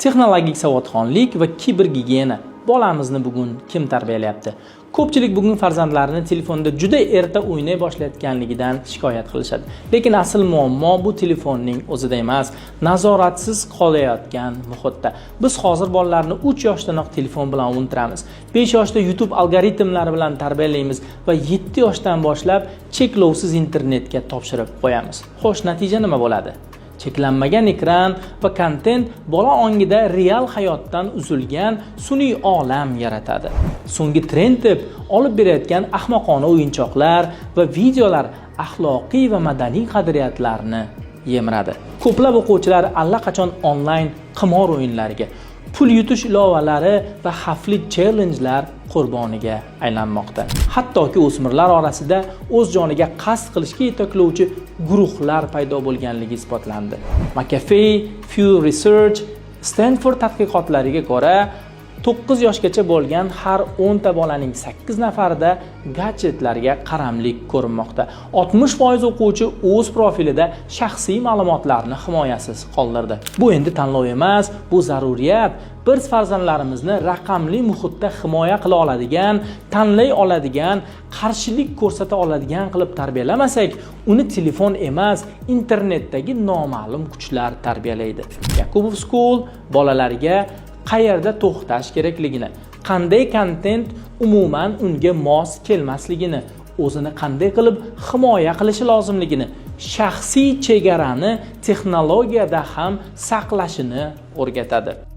Texnologik savodxonlik va kibergigiyena. Bolamizni bugun kim tarbiyalayapti? Ko'pchilik bugun farzandlarini telefonda juda erta o'ynay boshlayotganligidan shikoyat qilishadi. Lekin asl muammo bu telefonning o'zida emas, nazoratsiz qolayotgan muhitda. Biz hozir bolalarni 3 yoshdanoq telefon bilan o'ntiramiz. 5 yoshda YouTube algoritmlari bilan tarbiyalaymiz va 7 yoshdan boshlab cheklovsiz internetga topshirib qo'yamiz. Xo'sh, natija nima bo'ladi? Cheklanmagan ekran va kontent bola ongida real hayotdan uzilgan sun'iy olam yaratadi. So'nggi trend deb olib berayotgan ahmoqona o'yinchoqlar va videolar axloqiy va madaniy qadriyatlarni yemiradi. Ko'plab o'quvchilar allaqachon onlayn qimor o'yinlariga, pul yutish ilovalari va xavfli challengelar qurboniga aylanmoqda. Hattoki o'smirlar orasida o'z joniga qasd qilishga yetaklovchi guruhlar paydo bo'lganligi isbotlandi. McAfee, Pew Research, Stanford tadqiqotlariga ko'ra, 9 yoshgacha bo'lgan har 10 ta bolaning 8 nafarida gadjetlarga qaramlik ko'rinmoqda. 60% o'quvchi o'z profilida shaxsiy ma'lumotlarni himoyasiz qoldirdi. Bu endi tanlov emas, bu zaruriyat. Biz farzandlarimizni raqamli muhitda himoya qila oladigan, tanlay oladigan, qarshilik ko'rsata oladigan qilib tarbiyalamasak, uni telefon emas, internetdagi noma'lum kuchlar tarbiyalaydi. Yakubov School bolalarga qayerda to'xtash kerakligini, qanday kontent umuman unga mos kelmasligini, o'zini qanday qilib himoya qilishi lozimligini, shaxsiy chegarani texnologiyada ham saqlashini o'rgatadi.